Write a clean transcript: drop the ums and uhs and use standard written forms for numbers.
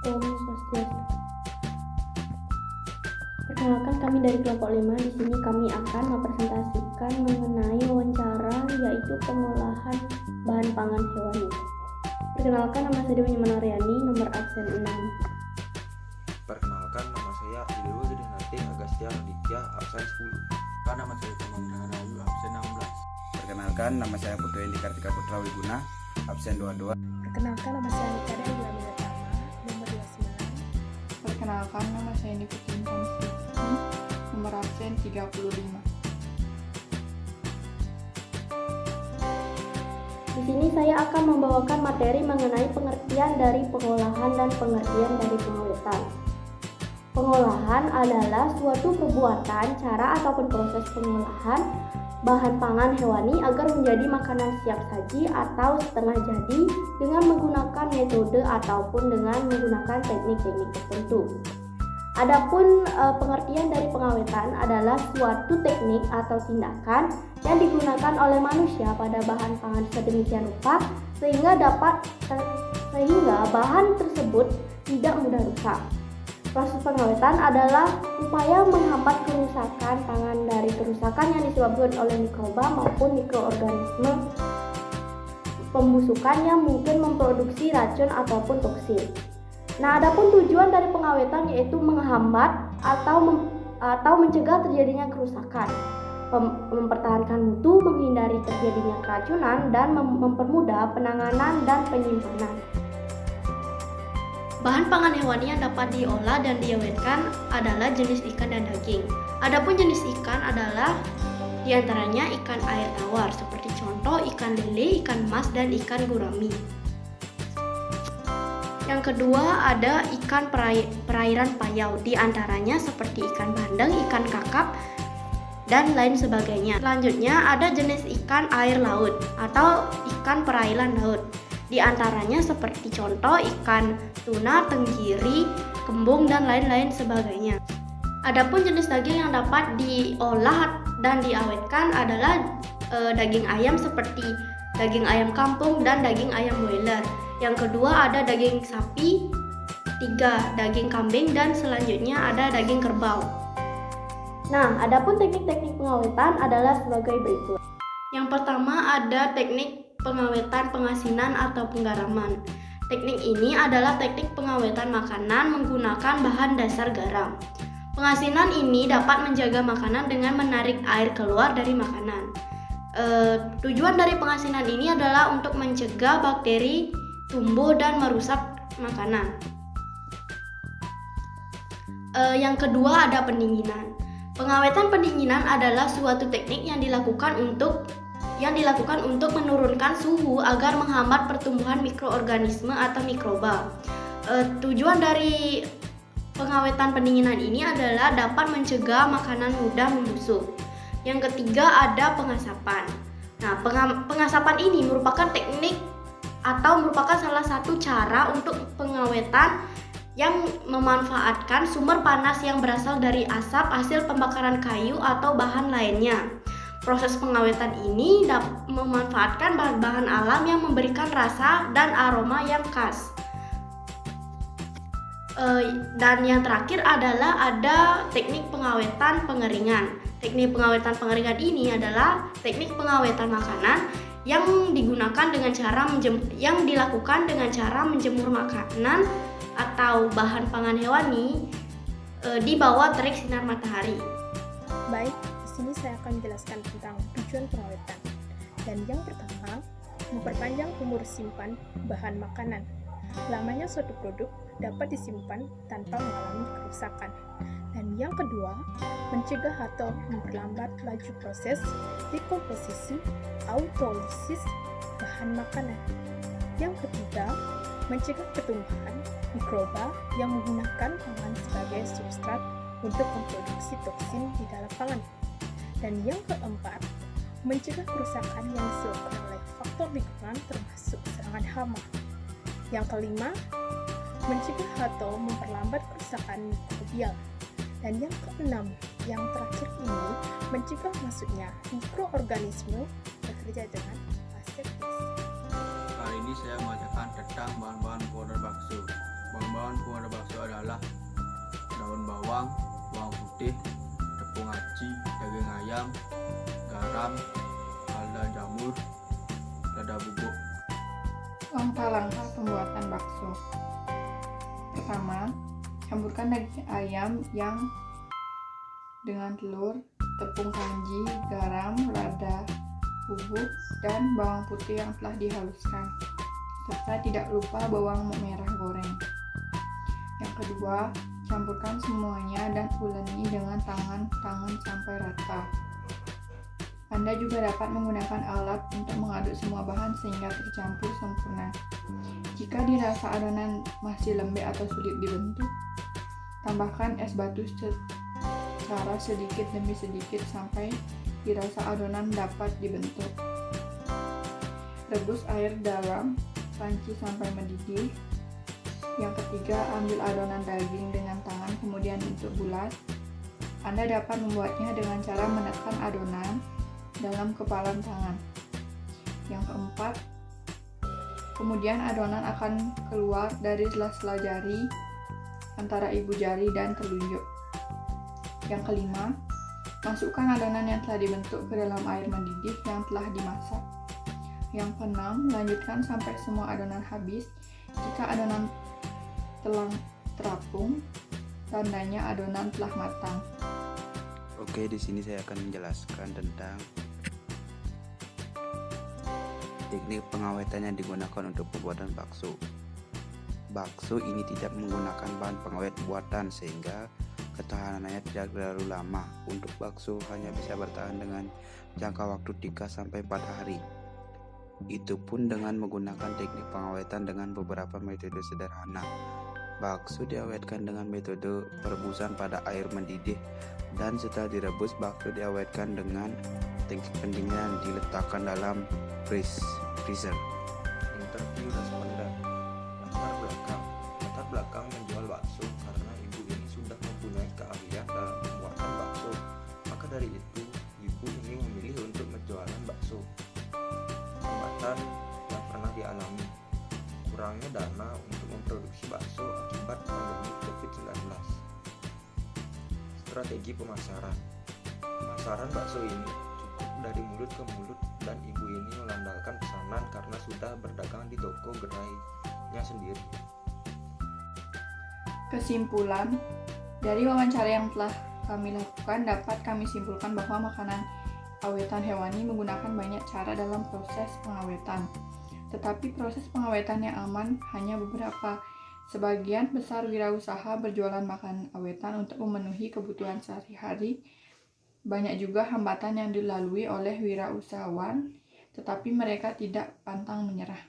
Om Swastiastu. Perkenalkan, kami dari kelompok 5. Di sini kami akan mempresentasikan mengenai wawancara, yaitu pengolahan bahan pangan hewani. Perkenalkan, nama saya Dewi Manariani, nomor absen 6. Perkenalkan, nama saya Widodo Dedinarti Agastya Raditya, absen 10. Nama saya Tomang Rahayu, absen 16. Perkenalkan, nama saya Putu Endi Kartika Putra Wiguna, absen 22. Perkenalkan, nama saya Nikada Ilhamina Tama, nomor 29. Perkenalkan, nama saya Niputin Kamsi, nomor absen 35. Di sini saya akan membawakan materi mengenai pengertian dari pengolahan dan pengertian dari pengawetan. Pengolahan adalah suatu perbuatan, cara ataupun proses pengolahan bahan pangan hewani agar menjadi makanan siap saji atau setengah jadi dengan menggunakan metode ataupun dengan menggunakan teknik-teknik tertentu. Adapun pengertian dari pengawetan adalah suatu teknik atau tindakan yang digunakan oleh manusia pada bahan pangan sedemikian rupa sehingga bahan tersebut tidak mudah rusak. Proses pengawetan adalah upaya menghambat kerusakan pangan dari kerusakan yang disebabkan oleh mikroba maupun mikroorganisme pembusukan yang mungkin memproduksi racun ataupun toksin. Nah, adapun tujuan dari pengawetan yaitu menghambat atau mencegah terjadinya kerusakan, mempertahankan mutu, menghindari terjadinya keracunan, dan mempermudah penanganan dan penyimpanan. Bahan pangan hewani yang dapat diolah dan diawetkan adalah jenis ikan dan daging. Adapun jenis ikan adalah diantaranya ikan air tawar seperti contoh ikan lele, ikan mas, dan ikan gurami. Yang kedua ada ikan perairan payau, diantaranya seperti ikan bandeng, ikan kakap, dan lain sebagainya. Selanjutnya ada jenis ikan air laut atau ikan perairan laut, diantaranya seperti contoh ikan tuna, tenggiri, kembung, dan lain-lain sebagainya. Adapun jenis daging yang dapat diolah dan diawetkan adalah daging ayam seperti daging ayam kampung dan daging ayam broiler. Yang kedua ada daging sapi, 3 daging kambing, dan selanjutnya ada daging kerbau. Nah, adapun teknik-teknik pengawetan adalah sebagai berikut. Yang pertama ada teknik pengawetan pengasinan atau penggaraman. Teknik ini adalah teknik pengawetan makanan menggunakan bahan dasar garam. Pengasinan ini dapat menjaga makanan dengan menarik air keluar dari makanan. Tujuan dari pengasinan ini adalah untuk mencegah bakteri tumbuh dan merusak makanan. Yang kedua ada pendinginan. Pengawetan pendinginan adalah suatu teknik yang dilakukan untuk menurunkan suhu agar menghambat pertumbuhan mikroorganisme atau mikroba. Tujuan dari pengawetan pendinginan ini adalah dapat mencegah makanan mudah membusuk. Yang ketiga ada pengasapan. Nah, pengasapan ini merupakan teknik atau merupakan salah satu cara untuk pengawetan yang memanfaatkan sumber panas yang berasal dari asap hasil pembakaran kayu atau bahan lainnya. Proses pengawetan ini memanfaatkan bahan-bahan alam yang memberikan rasa dan aroma yang khas. Dan yang terakhir adalah ada teknik pengawetan pengeringan. Teknik pengawetan pengeringan ini adalah teknik pengawetan makanan yang dilakukan dengan cara menjemur makanan atau bahan pangan hewani di bawah terik sinar matahari. Baik, di sini saya akan menjelaskan tentang tujuan pengawetan. Dan yang pertama, memperpanjang umur simpan bahan makanan. Lamanya suatu produk dapat disimpan tanpa mengalami kerusakan. Dan yang kedua, mencegah atau memperlambat laju proses dekomposisi autolisis bahan makanan. Yang ketiga, mencegah pertumbuhan mikroba yang menggunakan pangan sebagai substrat untuk memproduksi toksin di dalam pangan. Dan yang keempat, mencegah kerusakan yang disebabkan oleh faktor lingkungan termasuk serangan hama. Yang kelima, mencegah atau memperlambat kerusakan mikrobial. Dan yang keenam, yang terakhir ini, mencegah masuknya mikroorganisme bekerja dengan aseptis. Kali ini saya mengajarkan tentang bahan-bahan powder bakso. Bahan-bahan powder bawang, bawang putih, tepung aci, daging ayam, garam, lada jamur, lada bubuk. Langkah-langkah pembuatan bakso. Pertama, campurkan daging ayam yang dengan telur, tepung kanji, garam, lada bubuk, dan bawang putih yang telah dihaluskan, serta tidak lupa bawang merah goreng. Yang kedua, campurkan semuanya dan uleni dengan tangan sampai rata. Anda juga dapat menggunakan alat untuk mengaduk semua bahan sehingga tercampur sempurna. Jika dirasa adonan masih lembek atau sulit dibentuk, tambahkan es batu secara sedikit demi sedikit sampai dirasa adonan dapat dibentuk. Rebus air dalam panci sampai mendidih. Yang ketiga, ambil adonan daging dengan tangan kemudian bentuk bulat. Anda dapat membuatnya dengan cara menekan adonan dalam kepalan tangan. Yang keempat, kemudian adonan akan keluar dari sela-sela jari antara ibu jari dan telunjuk. Yang kelima, masukkan adonan yang telah dibentuk ke dalam air mendidih yang telah dimasak. Yang keenam, lanjutkan sampai semua adonan habis. Jika adonan telah terapung, tandanya adonan telah matang. Oke, di sini saya akan menjelaskan tentang teknik pengawetan yang digunakan untuk pembuatan bakso. Bakso ini tidak menggunakan bahan pengawet buatan sehingga ketahanannya tidak terlalu lama. Untuk bakso hanya bisa bertahan dengan jangka waktu 3-4 hari. Itu pun dengan menggunakan teknik pengawetan dengan beberapa metode sederhana. Bakso diawetkan dengan metode perebusan pada air mendidih, dan setelah direbus bakso diawetkan dengan teknik pendinginan, diletakkan dalam freezer. Interview responden. Latar belakang menjual bakso karena ibu ini sudah mempunyai keahlian dalam pembuatan bakso. Maka dari itu, ibu ini memilih untuk menjualan bakso. Hambatan yang pernah dialami: kurangnya dana untuk memproduksi bakso akibat pandemi COVID-19. Strategi pemasaran. Pemasaran bakso ini cukup dari mulut ke mulut, dan ibu ini mengandalkan pesanan karena sudah berdagang di toko gerainya sendiri. Kesimpulan, dari wawancara yang telah kami lakukan dapat kami simpulkan bahwa makanan awetan hewani menggunakan banyak cara dalam proses pengawetan. Tetapi proses pengawetan yang aman hanya beberapa. Sebagian besar wirausaha berjualan makanan awetan untuk memenuhi kebutuhan sehari-hari. Banyak juga hambatan yang dilalui oleh wirausahawan, tetapi mereka tidak pantang menyerah.